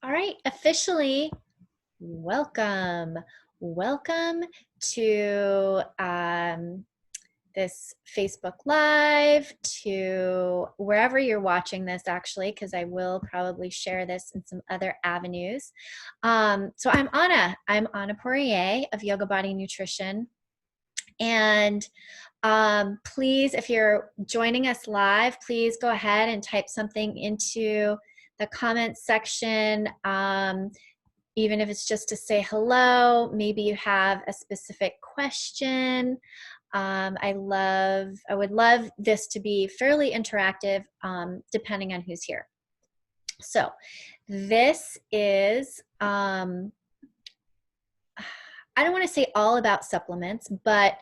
All right, officially, welcome. Welcome to this Facebook Live, to wherever you're watching this, actually, because I will probably share this in some other avenues. So I'm Anna. I'm Anna Poirier of Yoga Body Nutrition. And please, if you're joining us live, please go ahead and type something into the comments section. Even if it's just to say hello, maybe you have a specific question. I would love this to be fairly interactive, depending on who's here. So this is, I don't want to say all about supplements, but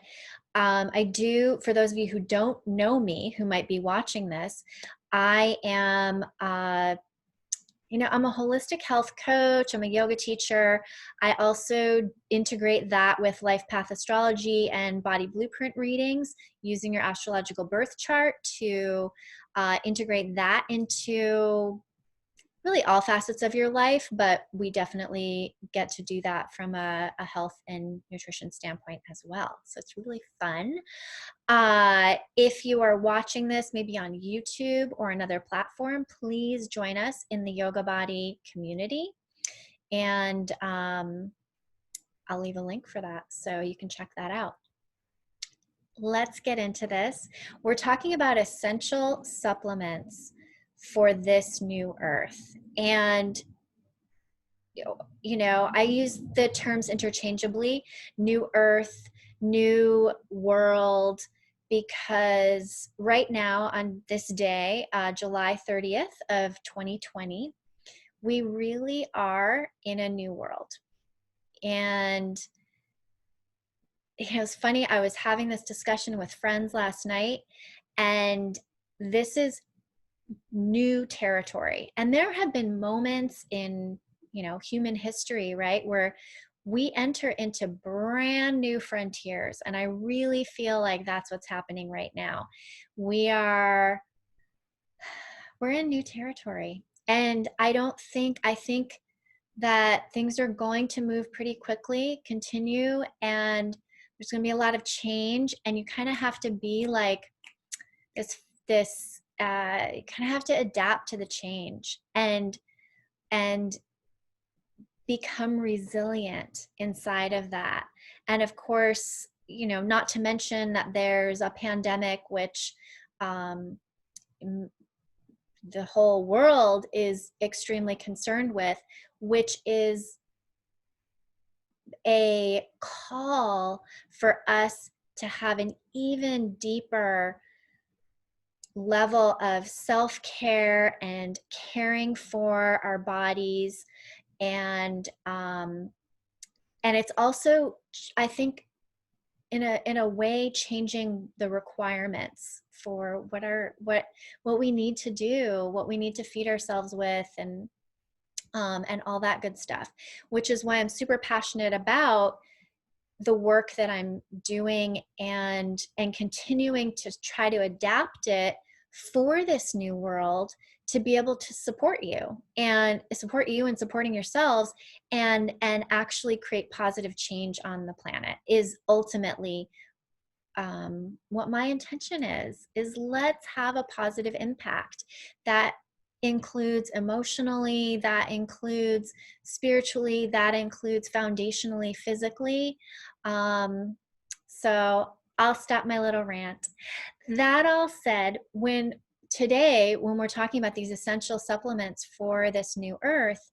I do, for those of you who don't know me, who might be watching this, I am, I'm a holistic health coach. I'm a yoga teacher. I also integrate that with life path astrology and body blueprint readings using your astrological birth chart to integrate that into really all facets of your life, but we definitely get to do that from a health and nutrition standpoint as well. So it's really fun. If you are watching this maybe on YouTube or another platform, please join us in the Yoga Body community. And I'll leave a link for that so you can check that out. Let's get into this. We're talking about essential supplements for this new earth. And I use the terms interchangeably, new earth, new world, because right now on this day, July 30th of 2020, we really are in a new world. And it's funny, I was having this discussion with friends last night, and this is new territory. And there have been moments in, human history, right, where we enter into brand new frontiers. And I really feel like that's what's happening right now. We're in new territory. And I think that things are going to move pretty quickly, continue, and there's going to be a lot of change. And you kind of have to be like you kind of have to adapt to the change and become resilient inside of that. And of course, not to mention that there's a pandemic, which the whole world is extremely concerned with, which is a call for us to have an even deeper level of self-care and caring for our bodies, and it's also, I think, in a way, changing the requirements for what we need to do, what we need to feed ourselves with, and all that good stuff, which is why I'm super passionate about the work that I'm doing and continuing to try to adapt it for this new world, to be able to support you and supporting yourselves, and actually create positive change on the planet is ultimately what my intention is let's have a positive impact that includes emotionally, that includes spiritually, that includes foundationally, physically. So I'll stop my little rant. That all said, when we're talking about these essential supplements for this new earth,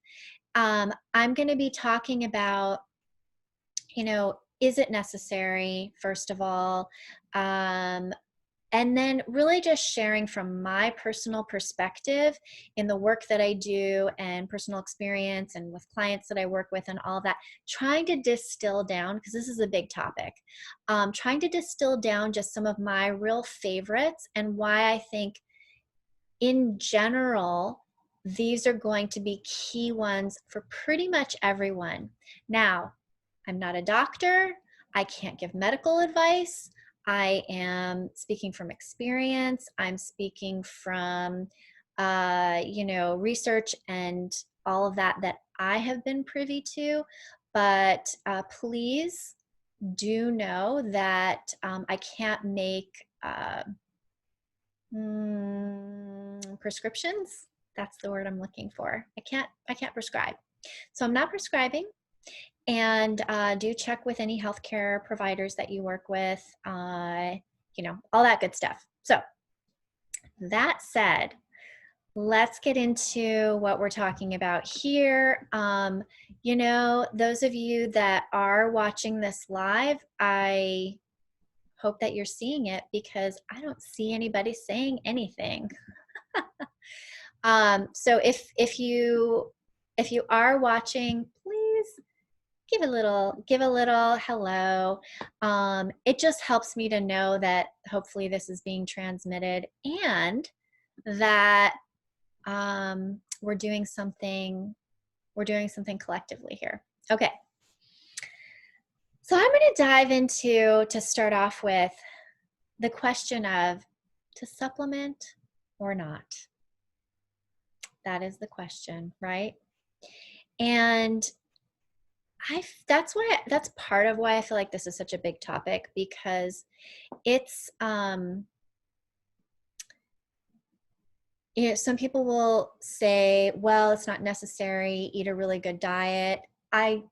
I'm going to be talking about, is it necessary, first of all? And then really just sharing from my personal perspective in the work that I do and personal experience and with clients that I work with and all that, trying to distill down, because this is a big topic, trying to distill down just some of my real favorites and why I think in general, these are going to be key ones for pretty much everyone. Now, I'm not a doctor. I can't give medical advice. I am speaking from experience. I'm speaking from, research and all of that that I have been privy to. But please do know that I can't make prescriptions. That's the word I'm looking for. I can't prescribe. So I'm not prescribing. And do check with any healthcare providers that you work with, all that good stuff. So that said, let's get into what we're talking about here. Those of you that are watching this live, I hope that you're seeing it because I don't see anybody saying anything. So if you are watching, please give a little hello. It just helps me to know that hopefully this is being transmitted and that we're doing something collectively here. Okay. So I'm going to dive into, to start off with, the question of to supplement or not. That is the question, right? And that's part of why I feel like this is such a big topic, because it's some people will say, well, it's not necessary, eat a really good diet. I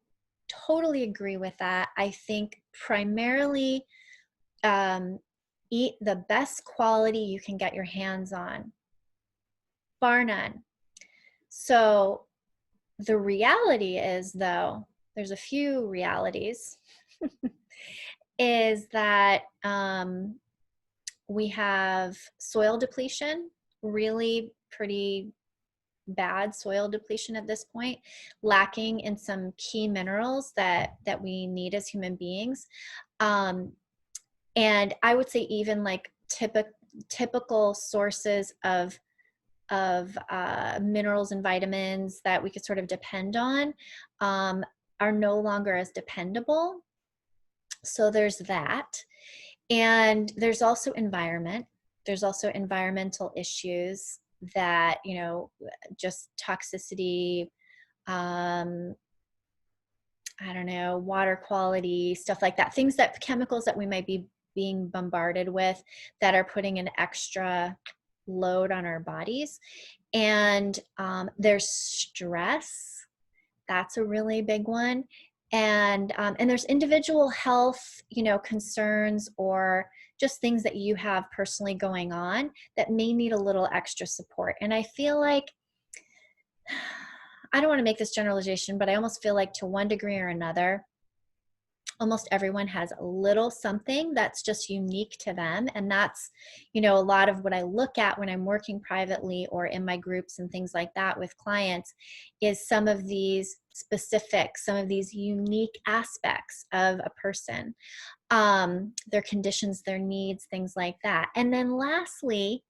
totally agree with that. I think primarily eat the best quality you can get your hands on, bar none. So the reality is, though, there's a few realities, is that we have soil depletion, really pretty bad soil depletion at this point, lacking in some key minerals that we need as human beings. And I would say even like typical sources of minerals and vitamins that we could sort of depend on are no longer as dependable. So there's that. And there's also environment. There's also environmental issues that, just toxicity, I don't know, water quality, stuff like that. Chemicals that we might be being bombarded with that are putting an extra load on our bodies. And there's stress. That's a really big one. And there's individual health, concerns, or just things that you have personally going on that may need a little extra support. And I feel like, I don't want to make this generalization, but I almost feel like to one degree or another, almost everyone has a little something that's just unique to them. And that's, a lot of what I look at when I'm working privately or in my groups and things like that with clients, is some of these specifics, some of these unique aspects of a person, their conditions, their needs, things like that. And then lastly,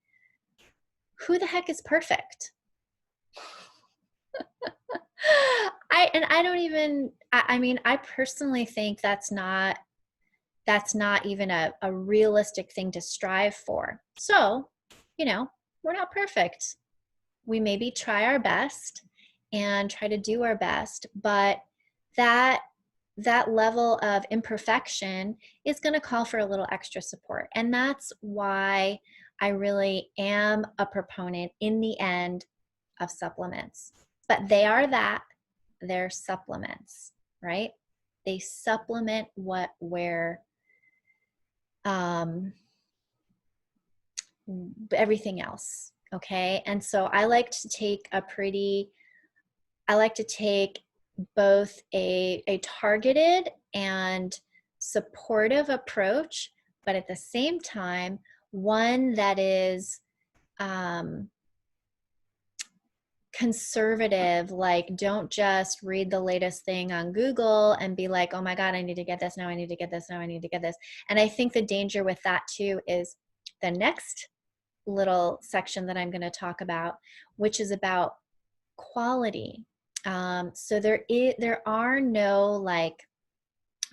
who the heck is perfect? I personally think that's not even a realistic thing to strive for. So, we're not perfect. We maybe try our best and try to do our best, but that level of imperfection is going to call for a little extra support. And that's why I really am a proponent in the end of supplements. But they're supplements, right? They supplement everything else. Okay. And so I like to take both a targeted and supportive approach, but at the same time, one that is conservative. Like, don't just read the latest thing on Google and be like, oh my God, I need to get this now, I need to get this now, I need to get this. And I think the danger with that too is the next little section that I'm going to talk about, which is about quality. So there are no like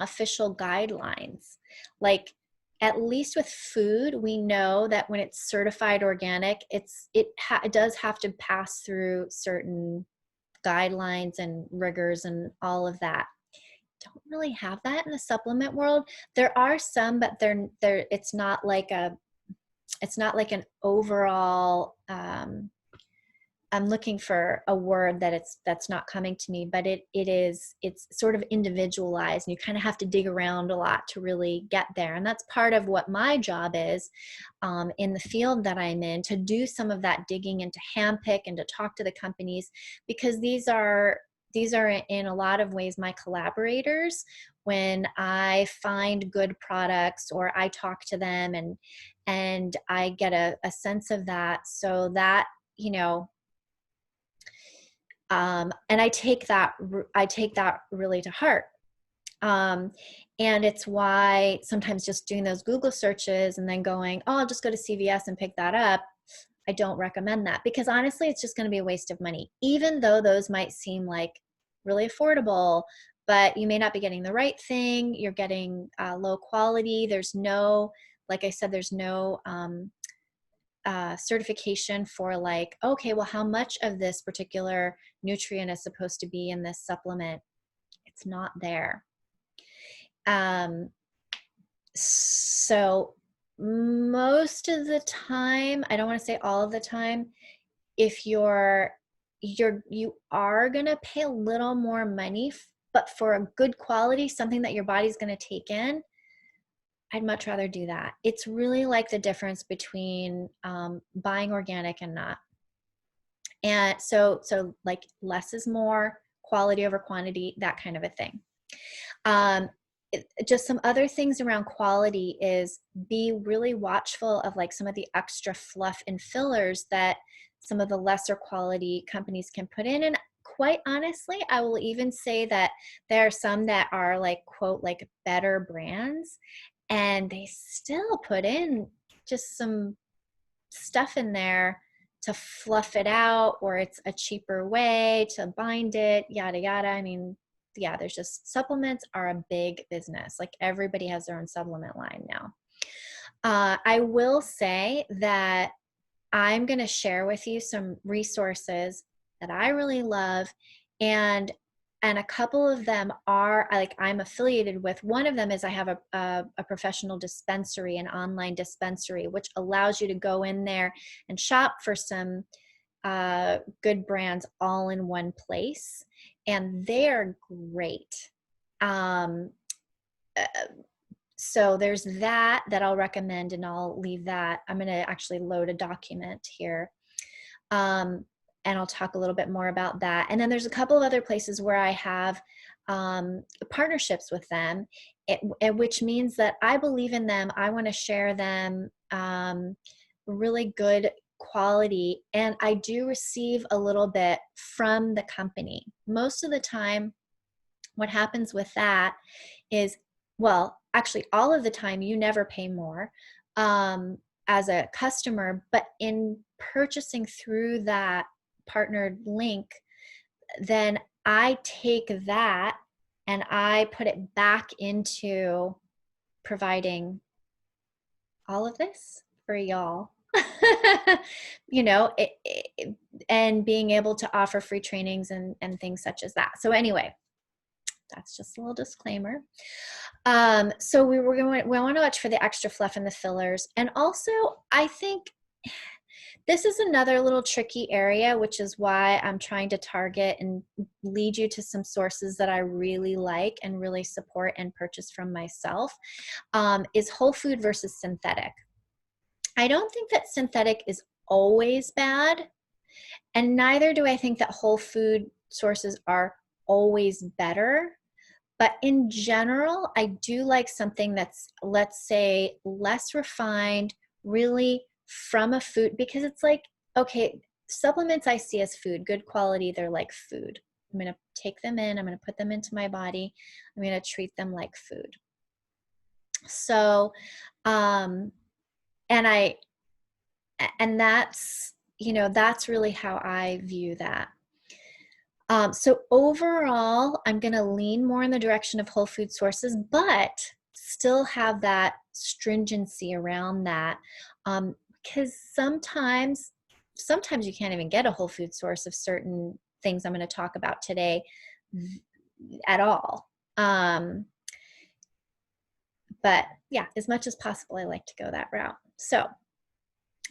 official guidelines. Like, at least with food, we know that when it's certified organic, it does have to pass through certain guidelines and rigors and all of that. Don't really have that in the supplement world. There are some, but they're it's not like an overall, I'm looking for a word that's not coming to me, but it's sort of individualized, and you kind of have to dig around a lot to really get there. And that's part of what my job is, in the field that I'm in, to do some of that digging and to handpick and to talk to the companies, because these are in a lot of ways my collaborators. When I find good products or I talk to them, and I get a sense of that, so that, you know, and I take that really to heart. And it's why sometimes just doing those Google searches and then going, oh, I'll just go to CVS and pick that up, I don't recommend that, because honestly, it's just going to be a waste of money, even though those might seem like really affordable, but you may not be getting the right thing. You're getting low quality. There's no, like I said, there's no certification for like, okay, well, how much of this particular nutrient is supposed to be in this supplement. It's not there. So most of the time, I don't want to say all of the time, if you are going to pay a little more money, but for a good quality, something that your body's going to take in, I'd much rather do that. It's really like the difference between buying organic and not. And so like less is more, quality over quantity, that kind of a thing. Just some other things around quality is be really watchful of like some of the extra fluff and fillers that some of the lesser quality companies can put in. And quite honestly, I will even say that there are some that are like, quote, like better brands, and they still put in just some stuff in there to fluff it out, or it's a cheaper way to bind it, yada, yada. I mean, yeah, there's just, supplements are a big business. Like everybody has their own supplement line now. I will say that I'm going to share with you some resources that I really love, and a couple of them are like I'm affiliated with. One of them is I have a professional dispensary, an online dispensary, which allows you to go in there and shop for some good brands all in one place, and they're great. So there's that I'll recommend, and I'll leave that. I'm going to actually load a document here. And I'll talk a little bit more about that. And then there's a couple of other places where I have partnerships with them, which means that I believe in them. I want to share them, really good quality, and I do receive a little bit from the company. Most of the time, what happens with that is, well, actually all of the time, you never pay more as a customer, but in purchasing through that partnered link, then I take that and I put it back into providing all of this for y'all. You know, and being able to offer free trainings and things such as that. So anyway, that's just a little disclaimer. So we want to watch for the extra fluff and the fillers. And also, I think this is another little tricky area, which is why I'm trying to target and lead you to some sources that I really like and really support and purchase from myself, is whole food versus synthetic. I don't think that synthetic is always bad, and neither do I think that whole food sources are always better. But in general, I do like something that's, let's say, less refined, really from a food, because it's like, okay, supplements I see as food, good quality, they're like food. I'm going to take them in, I'm going to put them into my body, I'm going to treat them like food. So, and that's, you know, that's really how I view that. So overall, I'm going to lean more in the direction of whole food sources, but still have that stringency around that, because sometimes you can't even get a whole food source of certain things I'm going to talk about today at all. But yeah, as much as possible, I like to go that route. So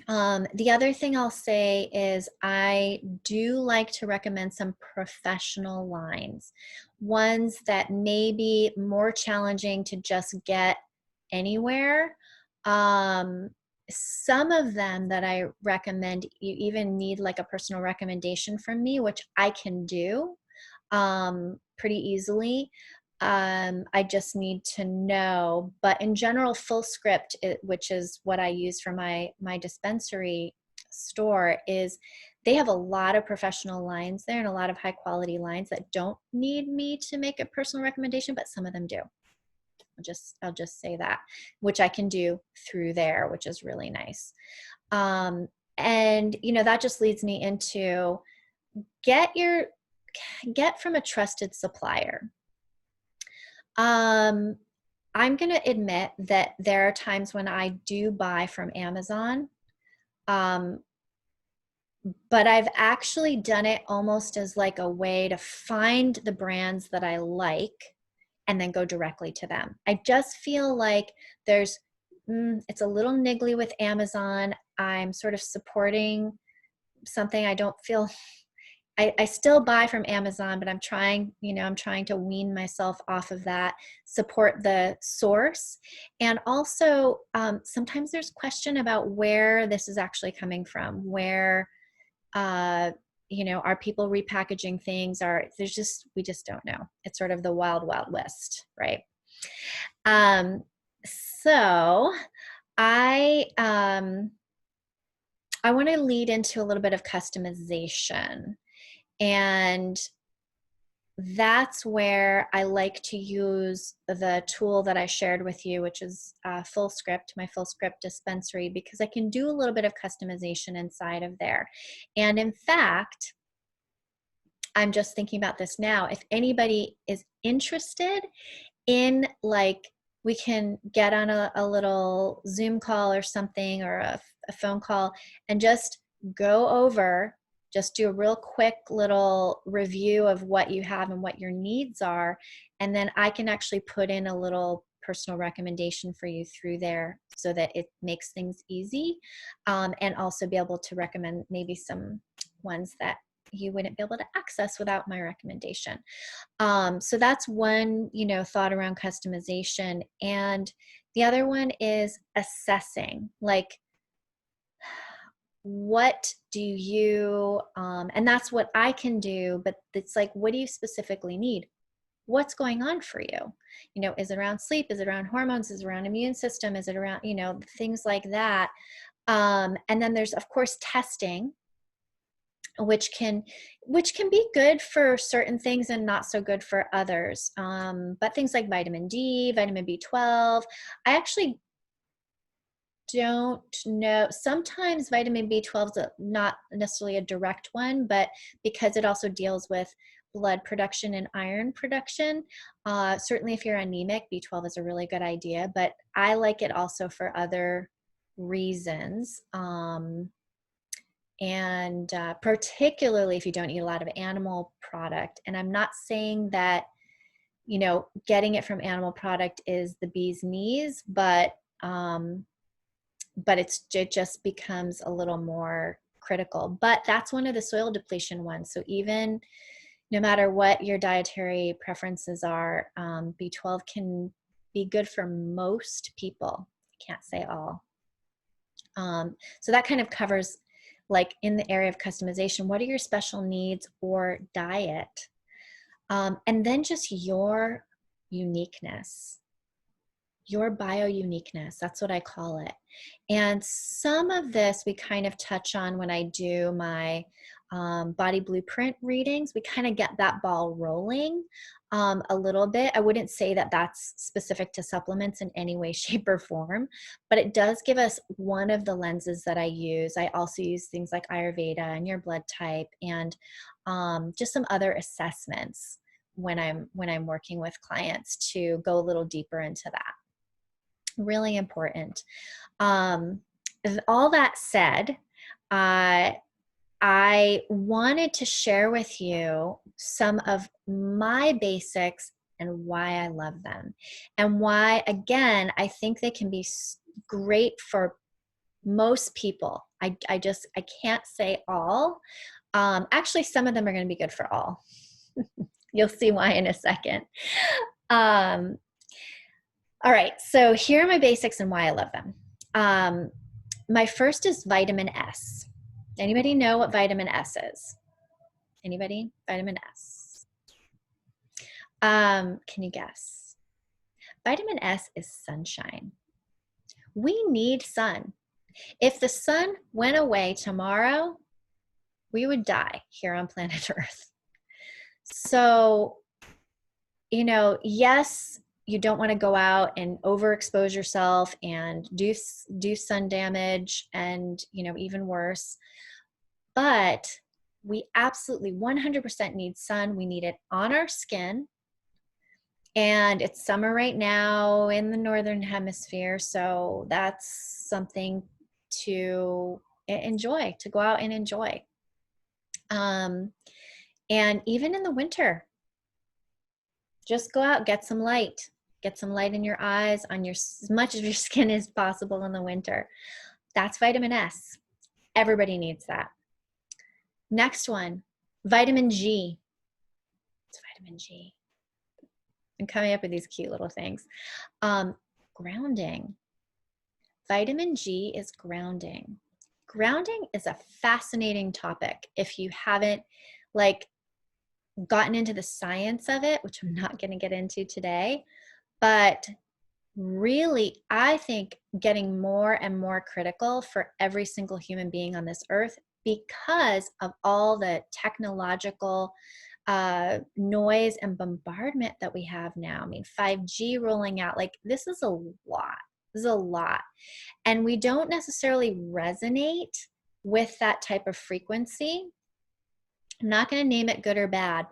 the other thing I'll say is I do like to recommend some professional lines, ones that may be more challenging to just get anywhere. Some of them that I recommend, you even need like a personal recommendation from me, which I can do pretty easily. I just need to know, but in general, Fullscript, which is what I use for my dispensary store, is they have a lot of professional lines there and a lot of high quality lines that don't need me to make a personal recommendation, but some of them do. I'll just say that, which I can do through there, which is really nice. And that just leads me into get from a trusted supplier. I'm going to admit that there are times when I do buy from Amazon, but I've actually done it almost as like a way to find the brands that I like and then go directly to them. I just feel like it's a little niggly with Amazon. I'm sort of supporting something I don't feel I still buy from Amazon, but I'm trying to wean myself off of that, support the source. And also, sometimes there's question about where this is actually coming from, where, are people repackaging things? We just don't know. It's sort of the wild, wild west, right? So I want to lead into a little bit of customization. And that's where I like to use the tool that I shared with you, which is Fullscript, my Fullscript dispensary, because I can do a little bit of customization inside of there. And in fact, I'm just thinking about this now. If anybody is interested in, like, we can get on a little Zoom call or something, or a phone call, and just go over, just do a real quick little review of what you have and what your needs are. And then I can actually put in a little personal recommendation for you through there so that it makes things easy, and also be able to recommend maybe some ones that you wouldn't be able to access without my recommendation. So that's one, thought around customization. And the other one is assessing, like, what do you, and that's what I can do, but it's like, what do you specifically need? What's going on for you? Is it around sleep? Is it around hormones? Is it around immune system? Is it around, things like that? And then there's, of course, testing, which can be good for certain things and not so good for others. But things like vitamin D, vitamin B12, I actually don't know. Sometimes vitamin B12 is not necessarily a direct one, but because it also deals with blood production and iron production, certainly if you're anemic, B12 is a really good idea, but I like it also for other reasons. And particularly if you don't eat a lot of animal product. And I'm not saying that, getting it from animal product is the bee's knees, but it just becomes a little more critical. But that's one of the soil depletion ones. So even no matter what your dietary preferences are, B12 can be good for most people. I can't say all. So that kind of covers, like, in the area of customization, what are your special needs or diet? And then just your uniqueness, your bio-uniqueness, that's what I call it. And some of this we kind of touch on when I do my body blueprint readings. We kind of get that ball rolling a little bit. I wouldn't say that that's specific to supplements in any way, shape, or form, but it does give us one of the lenses that I use. I also use things like Ayurveda and your blood type, and just some other assessments when I'm working with clients to go a little deeper into that. Really important. All that said, I wanted to share with you some of my basics and why I love them, and why, again, I think they can be great for most people. I can't say all. Actually, some of them are going to be good for all. You'll see why in a second. All right, so here are my basics and why I love them. My first is vitamin S. Anybody know what vitamin S is? Anybody? Vitamin S. Can you guess? Vitamin S is sunshine. We need sun. If the sun went away tomorrow, we would die here on planet Earth. So, yes, you don't want to go out and overexpose yourself and do sun damage and, even worse. But we absolutely 100% need sun. We need it on our skin. And it's summer right now in the Northern Hemisphere. So that's something to enjoy, to go out and enjoy. And even in the winter, just go out, get some light in your eyes, on as much of your skin as possible in the winter. That's vitamin S. Everybody needs that. Next one, vitamin G. It's vitamin G. I'm coming up with these cute little things. Grounding. Vitamin G is grounding. Grounding is a fascinating topic. If you haven't gotten into the science of it, which I'm not going to get into today, but really, I think getting more and more critical for every single human being on this earth because of all the technological noise and bombardment that we have now. I mean, 5G rolling out, this is a lot. This is a lot. And we don't necessarily resonate with that type of frequency. I'm not going to name it good or bad,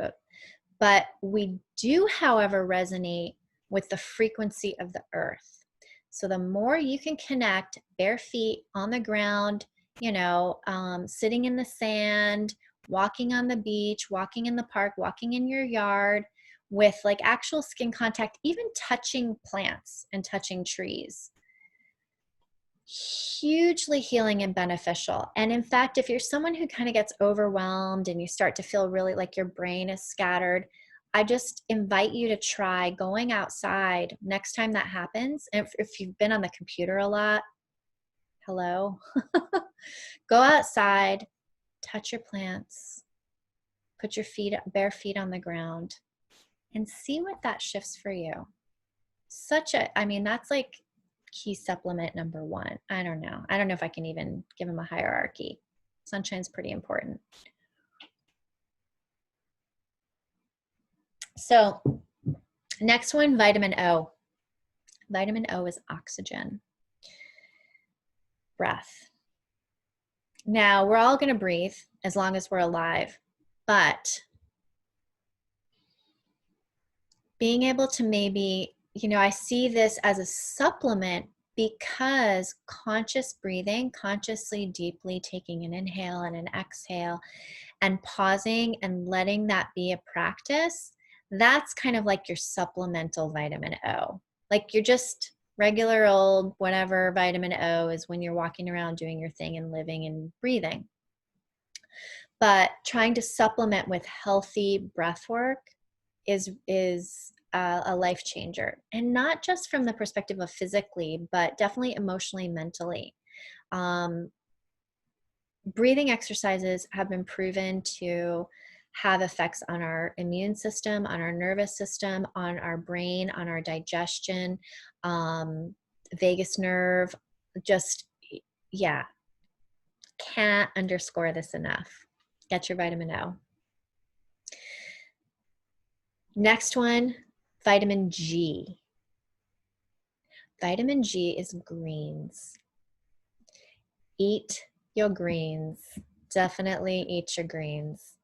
but we do, however, resonate with the frequency of the earth. So the more you can connect bare feet on the ground, sitting in the sand, walking on the beach, walking in the park, walking in your yard with actual skin contact, even touching plants and touching trees. Hugely healing and beneficial. And in fact, if you're someone who kind of gets overwhelmed and you start to feel really like your brain is scattered, I just invite you to try going outside next time that happens. And if you've been on the computer a lot, hello, go outside, touch your plants, put your bare feet on the ground, and see what that shifts for you. That's key supplement number one. I don't know if I can even give them a hierarchy. Sunshine's pretty important. So next one, vitamin O. Vitamin O is oxygen. Breath. Now, we're all going to breathe as long as we're alive, but being able to maybe, I see this as a supplement because conscious breathing, consciously, deeply taking an inhale and an exhale and pausing and letting that be a practice, that's kind of like your supplemental vitamin O. You're just regular old whatever vitamin O is when you're walking around doing your thing and living and breathing. But trying to supplement with healthy breath work is a life changer, and not just from the perspective of physically, but definitely emotionally, mentally. Breathing exercises have been proven to have effects on our immune system, on our nervous system, on our brain, on our digestion, vagus nerve. Just, yeah, can't underscore this enough. Get your vitamin O. Next one, vitamin G. Vitamin G is greens. Eat your greens. Definitely eat your greens.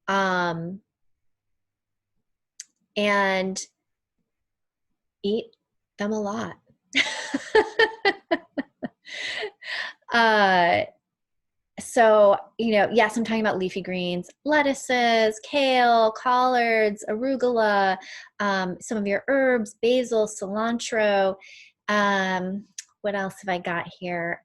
And eat them a lot. So, you know, yes, I'm talking about leafy greens, lettuces, kale, collards, arugula, some of your herbs, basil, cilantro. Um, what else have I got here?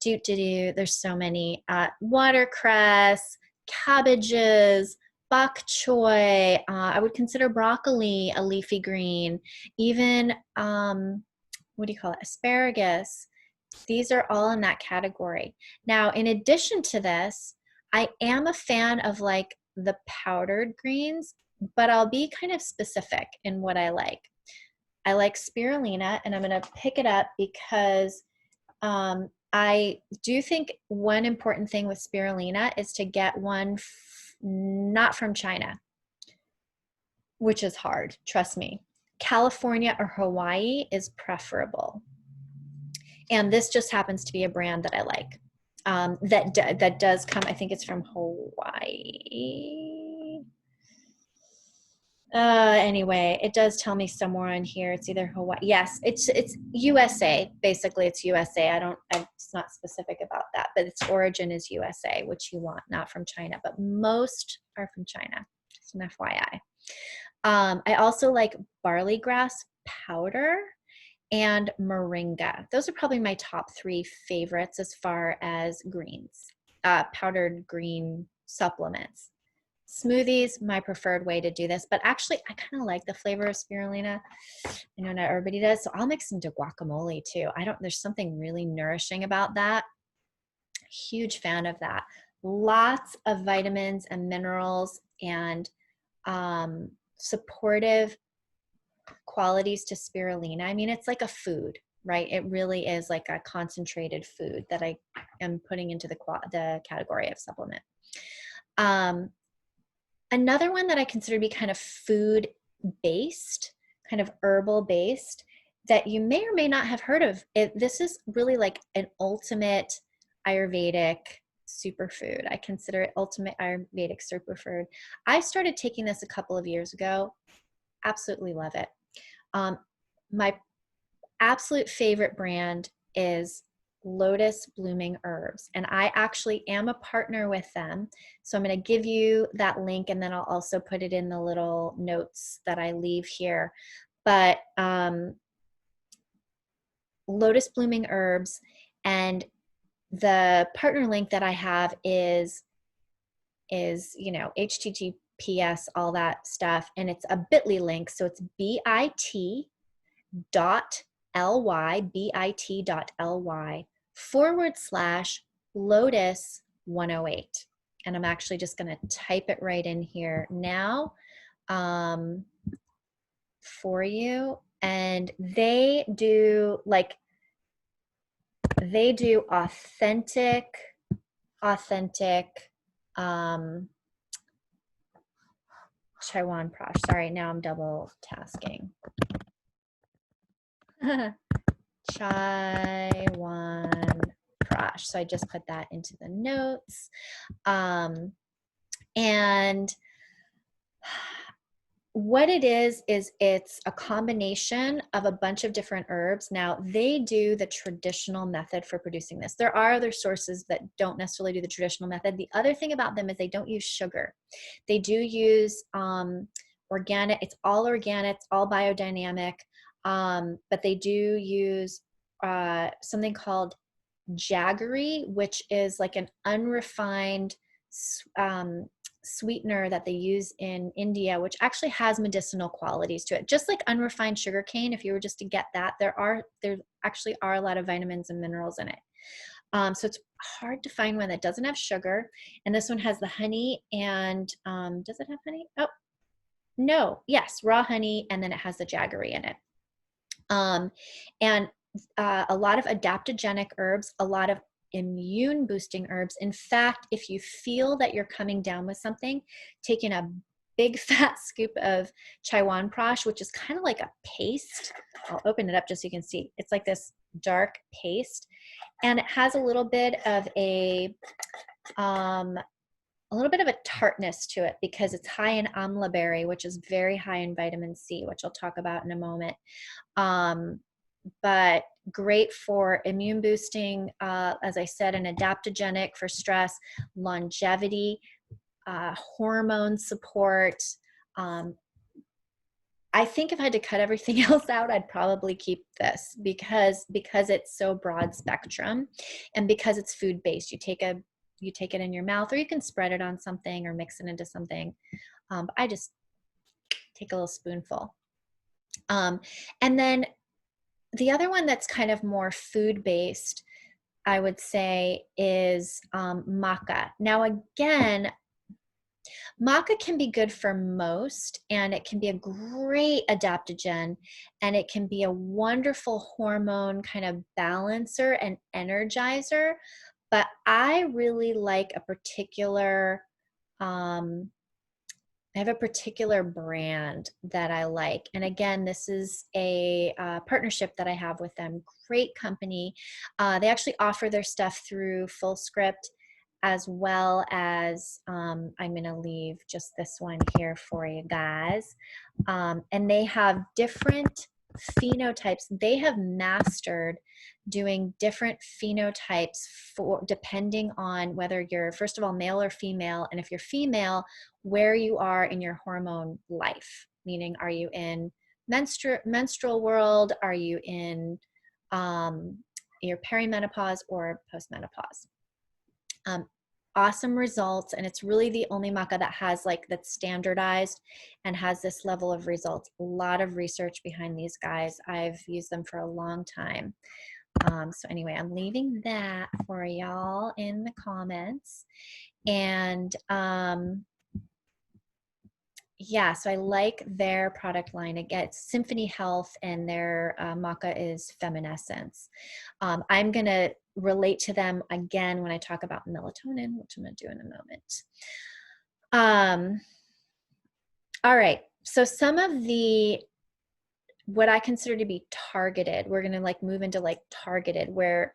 There's so many. Watercress, cabbages, bok choy. I would consider broccoli a leafy green. Even, what do you call it? Asparagus. These are all in that category. Now, in addition to this, I am a fan of like the powdered greens, but I'll be kind of specific in what I like. I like spirulina, and I'm going to pick it up because I do think one important thing with spirulina is to get one not from China, which is hard, trust me. California or Hawaii is preferable. And this just happens to be a brand that I like. That does come, I think it's from Hawaii. Anyway, it does tell me somewhere on here. It's either Hawaii. Yes, it's USA. Basically, it's USA. It's not specific about that, but its origin is USA, which you want, not from China. But most are from China. Just an FYI. I also like barley grass powder and moringa. Those are probably my top 3 favorites as far as greens, powdered green supplements. Smoothies, my preferred way to do this, but actually I kind of like the flavor of spirulina. I know not everybody does, so I'll mix into guacamole too. There's something really nourishing about that. Huge fan of that. Lots of vitamins and minerals and supportive qualities to spirulina. I mean, it's like a food, right? It really is like a concentrated food that I am putting into the category of supplement. Another one that I consider to be kind of food based, kind of herbal based, that you may or may not have heard of. This is really like an ultimate Ayurvedic superfood. I consider it ultimate Ayurvedic superfood. I started taking this a couple of years ago. Absolutely love it. My absolute favorite brand is Lotus Blooming Herbs, and I actually am a partner with them. So I'm going to give you that link, and then I'll also put it in the little notes that I leave here. But Lotus Blooming Herbs, and the partner link that I have is HTTPS, all that stuff, and it's a bit.ly link, so it's bit.ly bit.ly/Lotus 108. And I'm actually just going to type it right in here now for you. And they do authentic Chyawanprash. Sorry, now I'm double tasking. Chyawanprash. So I just put that into the notes. And what it is it's a combination of a bunch of different herbs. Now, they do the traditional method for producing this. There are other sources that don't necessarily do the traditional method. The other thing about them is they don't use sugar. They do use organic. It's all organic, it's all biodynamic, but they do use something called jaggery, which is like an unrefined sweetener that they use in India, which actually has medicinal qualities to it. Just like unrefined sugar cane, if you were just to get that, there actually are a lot of vitamins and minerals in it. So it's hard to find one that doesn't have sugar. And this one has the honey and, does it have honey? Oh, no, yes, raw honey, and then it has the jaggery in it. And a lot of adaptogenic herbs, a lot of immune boosting herbs. In fact, if you feel that you're coming down with something, taking a big fat scoop of Chyawanprash, which is kind of like a paste. I'll open it up just so you can see. It's like this dark paste, and it has a little bit of a tartness to it because it's high in amla berry, which is very high in vitamin C, which I'll talk about in a moment. But great for immune boosting, as I said, an adaptogenic for stress, longevity, hormone support. I think if I had to cut everything else out, I'd probably keep this because it's so broad spectrum, and because it's food based. You take it in your mouth, or you can spread it on something or mix it into something. But I just take a little spoonful. And then the other one that's kind of more food based, I would say, is maca. Now, again, maca can be good for most, and it can be a great adaptogen, and it can be a wonderful hormone kind of balancer and energizer. But I really like a particular, I have a particular brand that I like. And again, this is a partnership that I have with them. Great company. They actually offer their stuff through Fullscript, as well as I'm going to leave just this one here for you guys. And they have different phenotypes. They have mastered doing different phenotypes for depending on whether you're, first of all, male or female, and if you're female, where you are in your hormone life. Meaning, are you in menstrual world? Are you in your perimenopause or postmenopause? Awesome results, and it's really the only maca that has that's standardized and has this level of results. A lot of research behind these guys. I've used them for a long time. So anyway, I'm leaving that for y'all in the comments. And yeah, so I like their product line. Again, it's Symphony Health, and their maca is Feminescence. I'm going to relate to them again when I talk about melatonin, which I'm going to do in a moment. All right, so some of the, what I consider to be targeted, we're going to move into targeted, where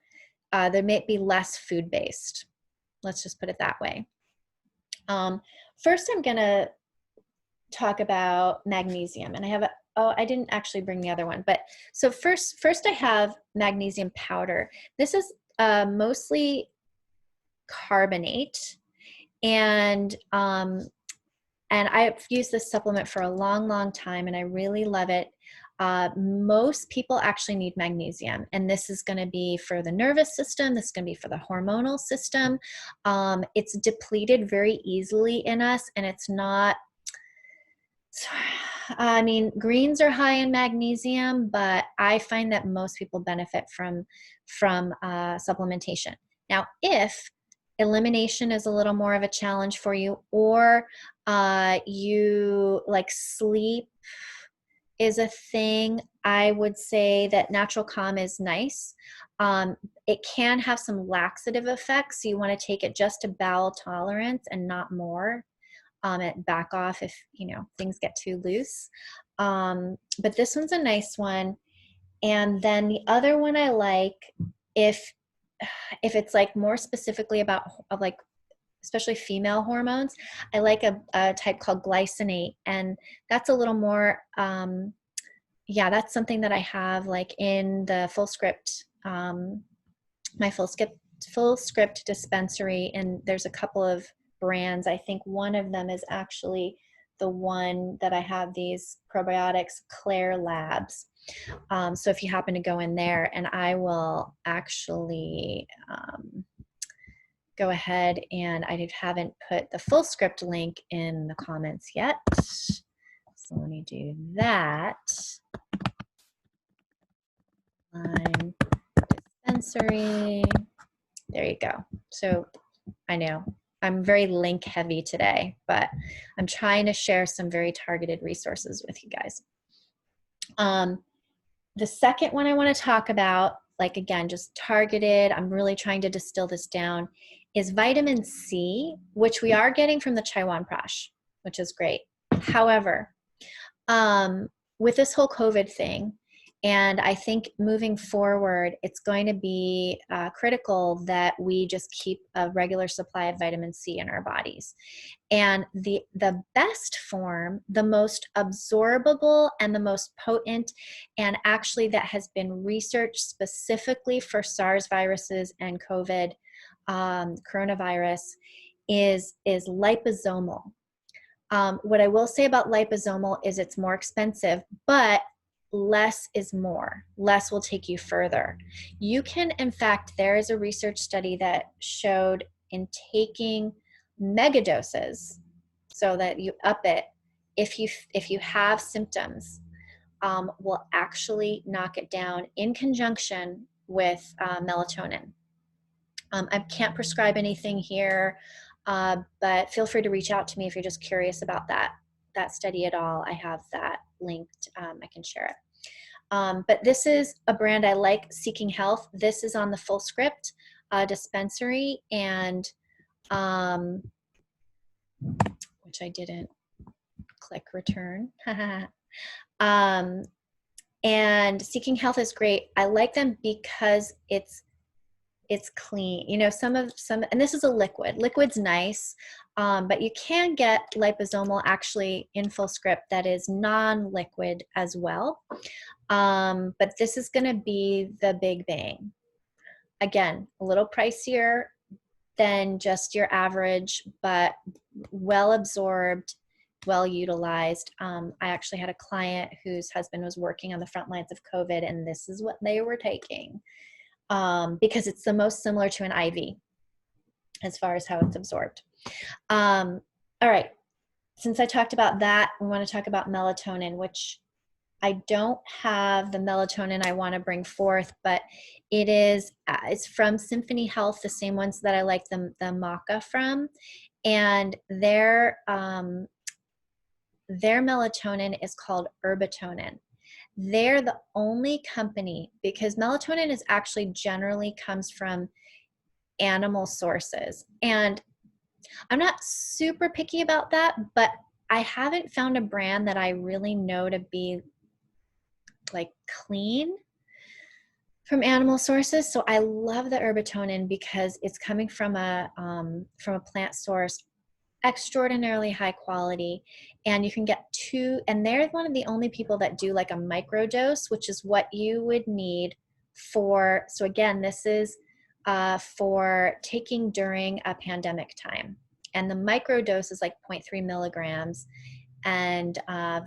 there may be less food-based. Let's just put it that way. First, I'm going to talk about magnesium, and I have I didn't actually bring the other one, but so first I have magnesium powder. This is mostly carbonate, and I've used this supplement for a long time, and I really love it. Most people actually need magnesium, and this is going to be for the nervous system. This is going to be for the hormonal system. It's depleted very easily in us, and it's not, I mean, greens are high in magnesium, but I find that most people benefit from supplementation. Now, if elimination is a little more of a challenge for you, or you sleep is a thing, I would say that Natural Calm is nice. It can have some laxative effects, so you want to take it just to bowel tolerance and not more. And back off if things get too loose. But this one's a nice one. And then the other one I like, if it's more specifically about especially female hormones, I like a type called glycinate, and that's a little more yeah, that's something that I have in the Fullscript, my Fullscript dispensary, and there's a couple of brands. I think one of them is actually the one that I have these probiotics, Claire Labs. So if you happen to go in there, and I will actually go ahead, and I haven't put the Fullscript link in the comments yet. So let me do that. Dispensary. There you go. So I know I'm very link heavy today, but I'm trying to share some very targeted resources with you guys. The second one I want to talk about, again, just targeted, I'm really trying to distill this down, is vitamin C, which we are getting from the Chyawanprash, which is great. However, with this whole COVID thing, And I think moving forward, it's going to be critical that we just keep a regular supply of vitamin C in our bodies. And the best form, the most absorbable and the most potent, and actually that has been researched specifically for SARS viruses and COVID coronavirus is liposomal. What I will say about liposomal is it's more expensive, but less is more. Less will take you further. You can, in fact, there is a research study that showed in taking megadoses, so that you up it, if you have symptoms, will actually knock it down in conjunction with melatonin. I can't prescribe anything here, but feel free to reach out to me if you're just curious about that study at all. I have that linked. I can share it. But this is a brand I like, Seeking Health. This is on the Fullscript dispensary, and which I didn't click return. And Seeking Health is great. I like them because it's clean. You know, some, and this is a liquid. Liquid's nice, but you can get liposomal actually in Fullscript that is non-liquid as well. But this is going to be the big bang. Again, a little pricier than just your average, but well absorbed, well utilized. I actually had a client whose husband was working on the front lines of COVID, and this is what they were taking. Because it's the most similar to an IV as far as how it's absorbed. All right, since I talked about that, we want to talk about melatonin, which I don't have the melatonin I want to bring forth, but it's from Symphony Health, the same ones that I like the maca from, and their melatonin is called Herbatonin. They're the only company, because melatonin is actually generally comes from animal sources. And I'm not super picky about that, but I haven't found a brand that I really know to be like clean from animal sources. So I love the Herbatonin because it's coming from a plant source, extraordinarily high quality, and you can get two, and they're one of the only people that do like a microdose, which is what you would need for, so again, this is for taking during a pandemic time, and the microdose is like 0.3 milligrams, and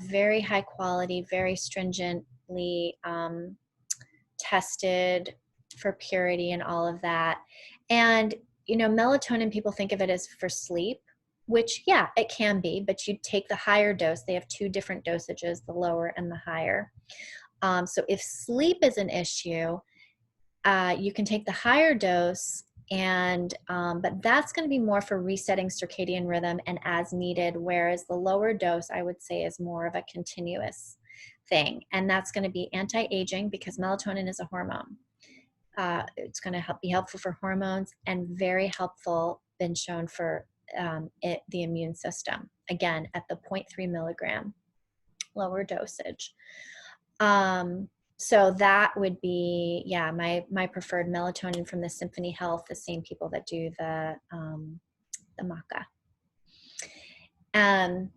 very high quality, very stringently tested for purity and all of that. And you know, melatonin, people think of it as for sleep, which, yeah, it can be, but you take the higher dose. They have two different dosages, the lower and the higher. So if sleep is an issue, you can take the higher dose, and but that's going to be more for resetting circadian rhythm and as needed, whereas the lower dose, I would say, is more of a continuous thing, and that's going to be anti-aging, because melatonin is a hormone. It's going to be helpful for hormones, and very helpful, been shown for the immune system, again at the 0.3 milligram lower dosage. So that would be, yeah, my preferred melatonin from the Symphony Health, the same people that do the maca. And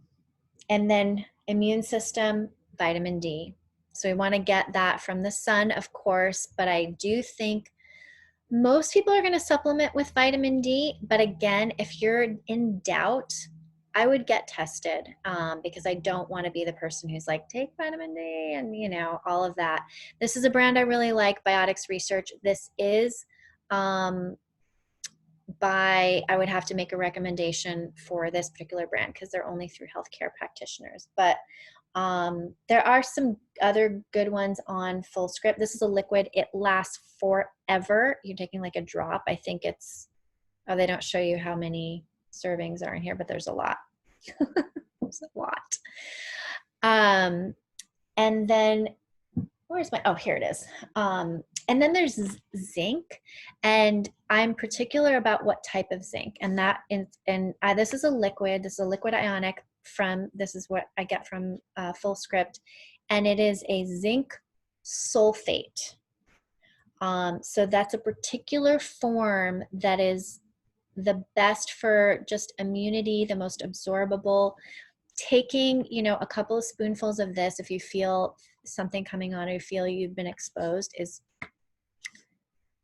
then immune system, vitamin D. So we want to get that from the sun, of course, but I do think most people are going to supplement with vitamin D. But again, if you're in doubt, I would get tested, because I don't want to be the person who's like, take vitamin D and, you know, all of that. This is a brand I really like, Biotics Research. This is I would have to make a recommendation for this particular brand because they're only through healthcare practitioners. But there are some other good ones on Fullscript. This is a liquid. It lasts forever. You're taking like a drop. I think it's, oh, they don't show you how many servings are in here, but there's a lot. There's a lot. And then where's my, oh, here it is. And then there's zinc, and I'm particular about what type of zinc, and that is, and this is a liquid. This is a liquid ionic from, this is what I get from Fullscript, and it is a zinc sulfate. So that's a particular form that is the best for just immunity, the most absorbable. Taking, a couple of spoonfuls of this, if you feel something coming on or you feel you've been exposed, is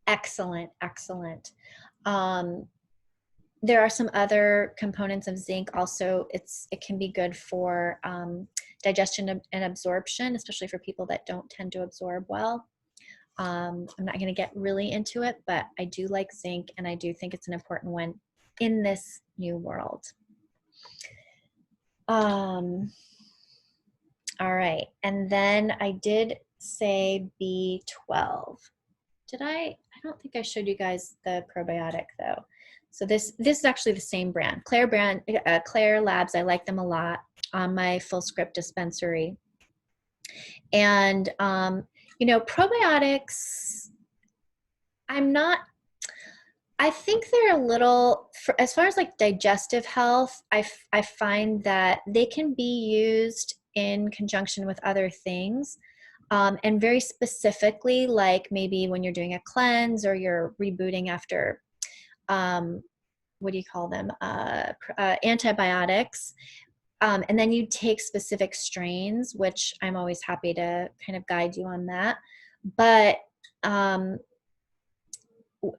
excellent, excellent. There are some other components of zinc also. It can be good for digestion and absorption, especially for people that don't tend to absorb well. I'm not going to get really into it, but I do like zinc, and I do think it's an important one in this new world. All right, and then I did say B12. Did I? I don't think I showed you guys the probiotic though. So this is actually the same brand, Claire Labs. I like them a lot on my Fullscript dispensary. And probiotics, I think they're a little, as far as like digestive health, I find that they can be used in conjunction with other things. And very specifically, like maybe when you're doing a cleanse or you're rebooting after, what do you call them? Antibiotics. And then you take specific strains, which I'm always happy to kind of guide you on that. But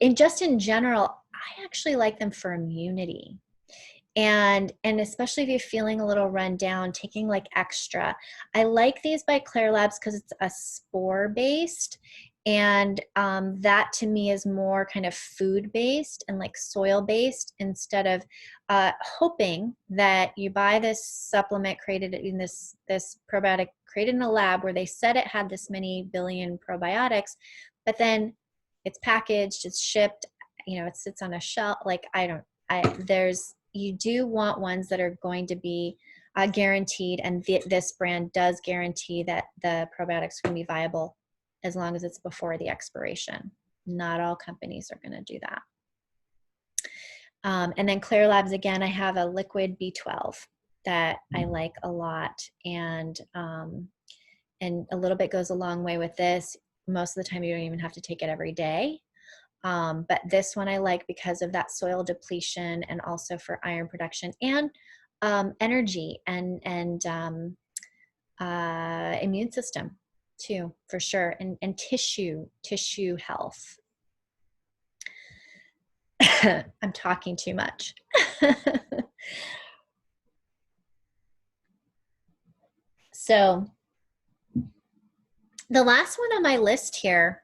in general, I actually like them for immunity. And especially if you're feeling a little run down, taking like extra. I like these by Claire Labs because it's a spore based, and that to me is more kind of food based and like soil based, instead of hoping that you buy this supplement created in this probiotic created in a lab where they said it had this many billion probiotics, but then it's packaged, it's shipped, it sits on a shelf. Like you do want ones that are going to be guaranteed, and this brand does guarantee that the probiotics can be viable as long as it's before the expiration. Not all companies are going to do that. And then Claire Labs, again, I have a liquid B12 that I like a lot, and a little bit goes a long way with this. Most of the time you don't even have to take it every day. But this one I like because of that soil depletion, and also for iron production and energy and immune system too, for sure, and tissue health. I'm talking too much. So the last one on my list here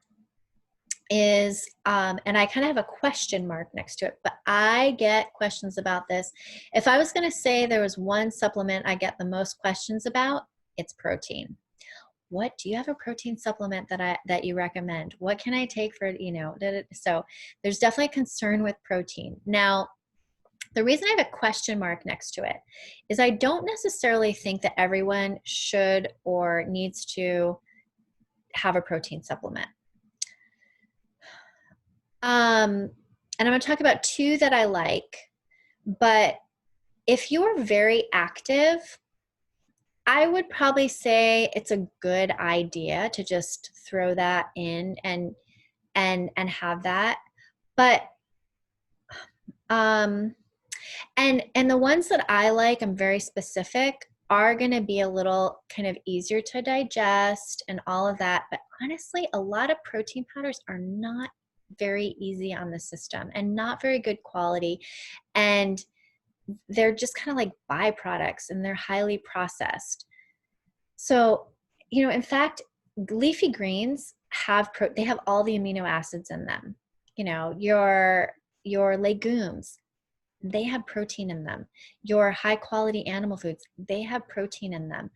is, and I kind of have a question mark next to it, but I get questions about this. If I was going to say there was one supplement I get the most questions about, it's protein. What do you have a protein supplement that you recommend? What can I take for, so there's definitely concern with protein. Now, the reason I have a question mark next to it is I don't necessarily think that everyone should or needs to have a protein supplement. And I'm going to talk about two that I like, but if you are very active, I would probably say it's a good idea to just throw that in and have that. But and the ones that I like, I'm very specific, are going to be a little kind of easier to digest and all of that. But honestly, a lot of protein powders are not very easy on the system and not very good quality, and they're just kind of like byproducts, and they're highly processed. So, in fact, leafy greens they have all the amino acids in them. Your legumes, they have protein in them. Your high quality animal foods, they have protein in them.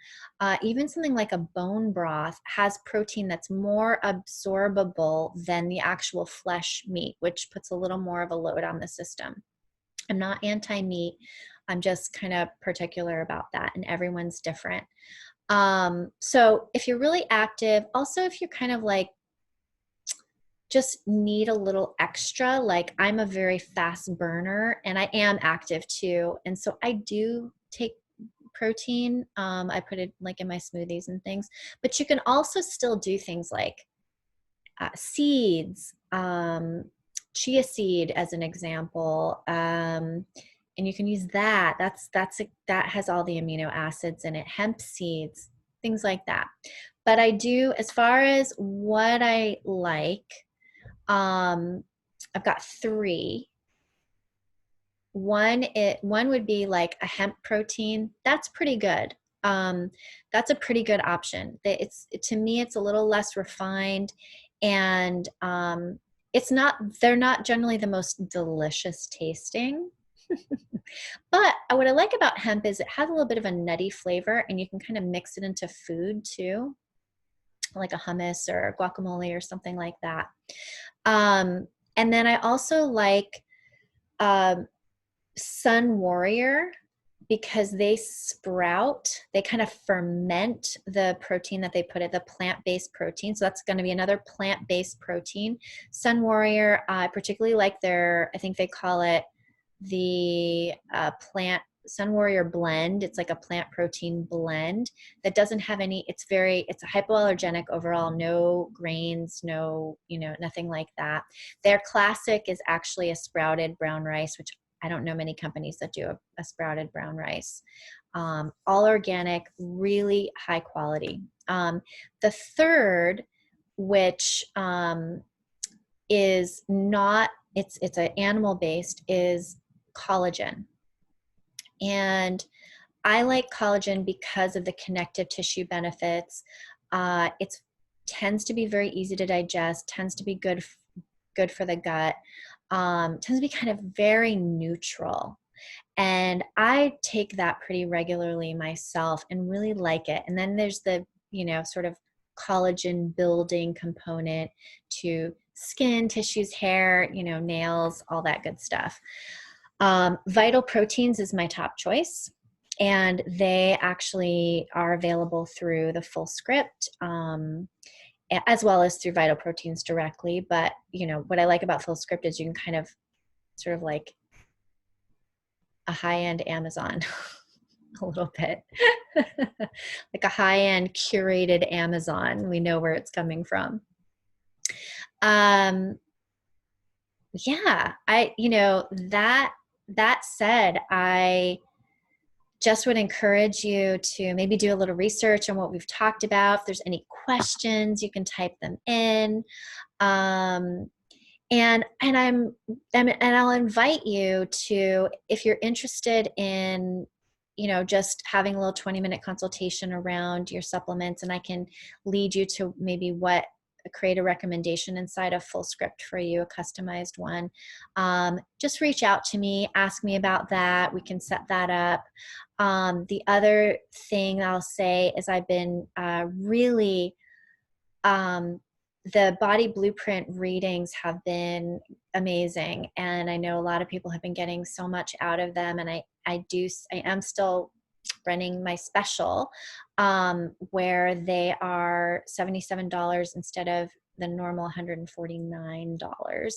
Even something like a bone broth has protein that's more absorbable than the actual flesh meat, which puts a little more of a load on the system. I'm not anti-meat. I'm just kind of particular about that, and everyone's different. So if you're really active, also if you're kind of like just need a little extra, like I'm a very fast burner and I am active too. And so I do take protein. I put it like in my smoothies and things, but you can also still do things like seeds, chia seed as an example, and you can use that. That has all the amino acids in it. Hemp seeds, things like that. But I do, as far as what I like, I've got three. One would be like a hemp protein. That's pretty good. That's a pretty good option. To me, it's a little less refined, and they're not generally the most delicious tasting. But what I like about hemp is it has a little bit of a nutty flavor, and you can kind of mix it into food too, like a hummus or guacamole or something like that. And then I also like um, Sun Warrior, because they kind of ferment the protein that they put in, the plant-based protein. So that's going to be another plant-based protein. Sun Warrior, I particularly like I think they call it the Sun Warrior blend. It's like a plant protein blend that doesn't have it's a hypoallergenic overall, no grains, nothing like that. Their classic is actually a sprouted brown rice, which I don't know many companies that do a sprouted brown rice. All organic, really high quality. The third, which is not, it's an animal based, is collagen. And I like collagen because of the connective tissue benefits. It tends to be very easy to digest, tends to be good for the gut, tends to be kind of very neutral. And I take that pretty regularly myself and really like it. And then there's the, sort of collagen building component to skin, tissues, hair, nails, all that good stuff. Vital Proteins is my top choice, and they actually are available through the Fullscript, as well as through Vital Proteins directly. But what I like about Fullscript is you can kind of sort of like a high-end Amazon a little bit like a high-end curated Amazon. We know where it's coming from. Yeah, that said, I just would encourage you to maybe do a little research on what we've talked about. If there's any questions, you can type them in. And I'll invite you to, if you're interested in, just having a little 20-minute consultation around your supplements, and I can lead you to maybe create a recommendation inside of Fullscript for you, a customized one. Just reach out to me, ask me about that. We can set that up. The other thing I'll say is I've been really, the Body Blueprint readings have been amazing. And I know a lot of people have been getting so much out of them. And I am still running my special, where they are $77 instead of the normal $149.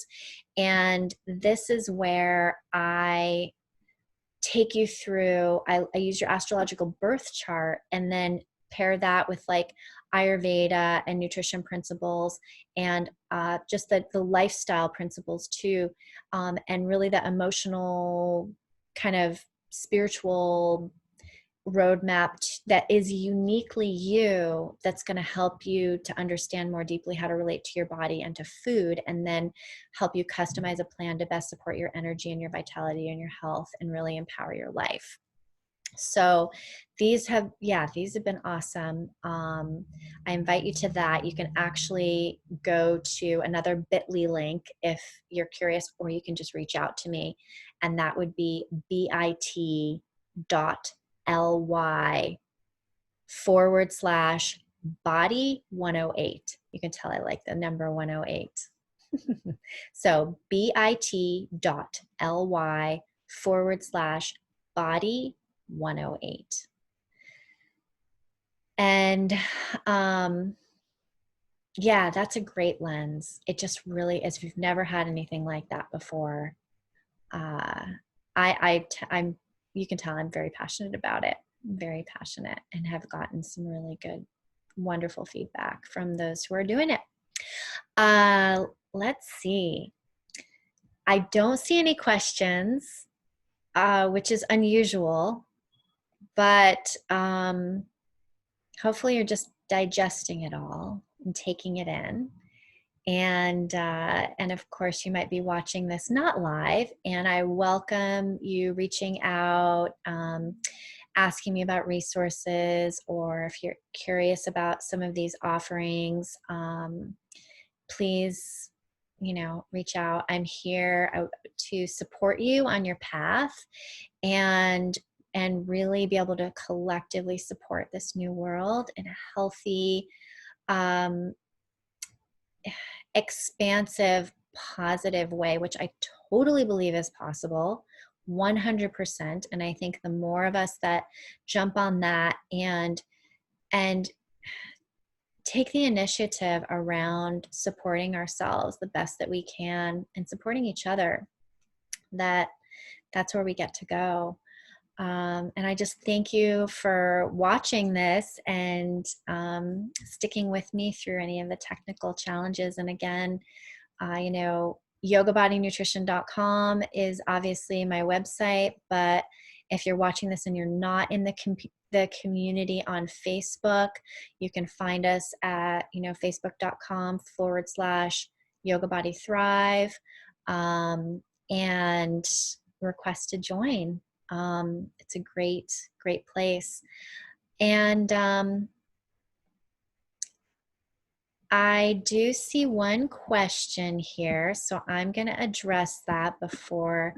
And this is where I take you through, I use your astrological birth chart and then pair that with like Ayurveda and nutrition principles, and just the lifestyle principles too, and really the emotional kind of spiritual roadmap that is uniquely you, that's going to help you to understand more deeply how to relate to your body and to food, and then help you customize a plan to best support your energy and your vitality and your health and really empower your life. So these have been awesome. I invite you to that. You can actually go to another bit.ly link if you're curious, or you can just reach out to me, and that would be bit.ly/body108. You can tell I like the number 108. So bit.ly/body108. And yeah, that's a great lens. It just really is. If you've never had anything like that before, I'm you can tell I'm very passionate about it. very passionate and have gotten some really good, wonderful feedback from those who are doing it. Let's see. I don't see any questions, which is unusual, but hopefully you're just digesting it all and taking it in. And of course, you might be watching this not live, and I welcome you reaching out, asking me about resources, or if you're curious about some of these offerings, please, reach out. I'm here to support you on your path, and really be able to collectively support this new world in a healthy, um, expansive, positive way, which I totally believe is possible, 100%. And I think the more of us that jump on that and take the initiative around supporting ourselves the best that we can and supporting each other, that's where we get to go. And I just thank you for watching this and sticking with me through any of the technical challenges. And again, yogabodynutrition.com is obviously my website, but if you're watching this and you're not in the community on Facebook, you can find us at, facebook.com/yogabodythrive, and request to join. It's a great, great place. And I do see one question here, so I'm going to address that before.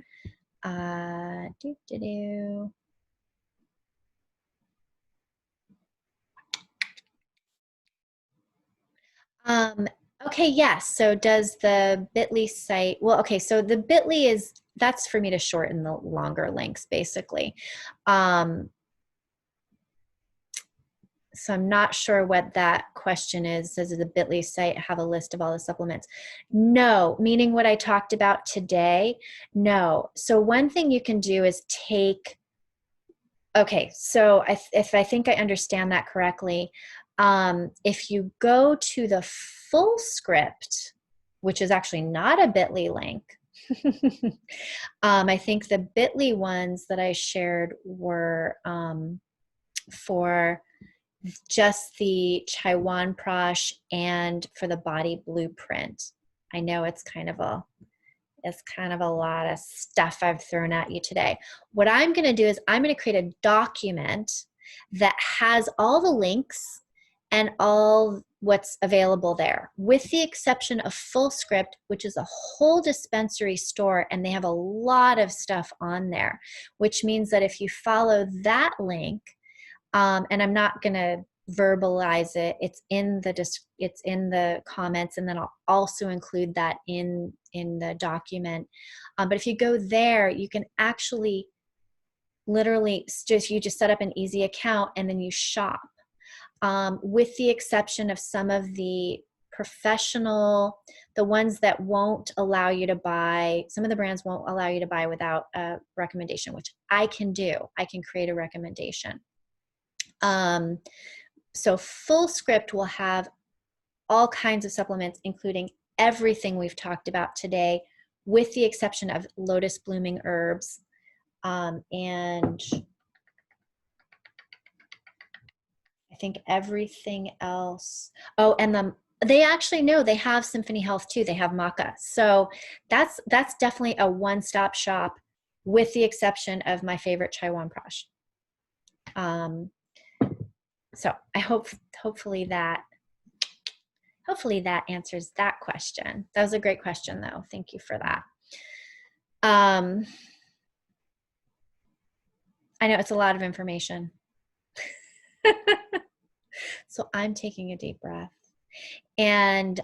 Okay, yes. So does the Bitly site, well, okay, so the Bitly that's for me to shorten the longer links, basically. So I'm not sure what that question is. Does the Bitly site have a list of all the supplements? No, meaning what I talked about today? No. So one thing you can do is okay, so if I think I understand that correctly, if you go to the full script, which is actually not a Bitly link, I think the Bitly ones that I shared were for just the Chyawanprash and for the body blueprint. I know it's kind of a lot of stuff I've thrown at you today. What I'm going to do is I'm going to create a document that has all the links and all what's available there, with the exception of FullScript, which is a whole dispensary store, and they have a lot of stuff on there, which means that if you follow that link, and I'm not going to verbalize it, it's in the comments, and then I'll also include that in the document. But if you go there, you can actually literally you just set up an easy account and then you shop, with the exception of some of the professional, the ones that won't allow you to buy, some of the brands won't allow you to buy without a recommendation, which I can do. I can create a recommendation. So FullScript will have all kinds of supplements, including everything we've talked about today, with the exception of lotus blooming herbs. And I think everything else. Oh, and they actually know they have Symphony Health too. They have Maca. So that's definitely a one-stop shop, with the exception of my favorite Chyawanprash. So I hopefully that answers that question. That was a great question, though. Thank you for that. I know it's a lot of information. So I'm taking a deep breath. And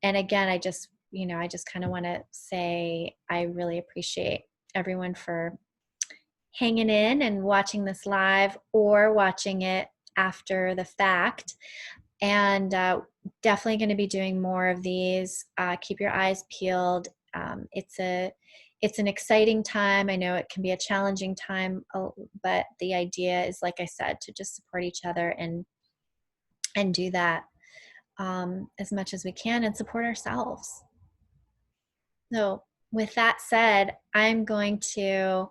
again, I just kind of want to say I really appreciate everyone for hanging in and watching this live or watching it after the fact. And definitely going to be doing more of these. Keep your eyes peeled. It's a it's an exciting time. I know it can be a challenging time, but the idea is, like I said, to just support each other and do that as much as we can and support ourselves. So, with that said, I'm going to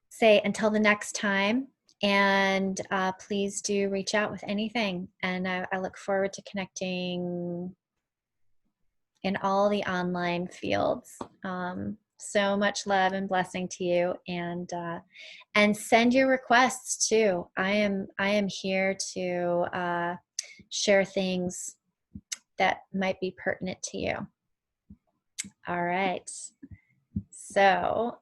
say until the next time, and please do reach out with anything. And I look forward to connecting in all the online fields. So much love and blessing to you, and send your requests too. I am here to share things that might be pertinent to you. All right. So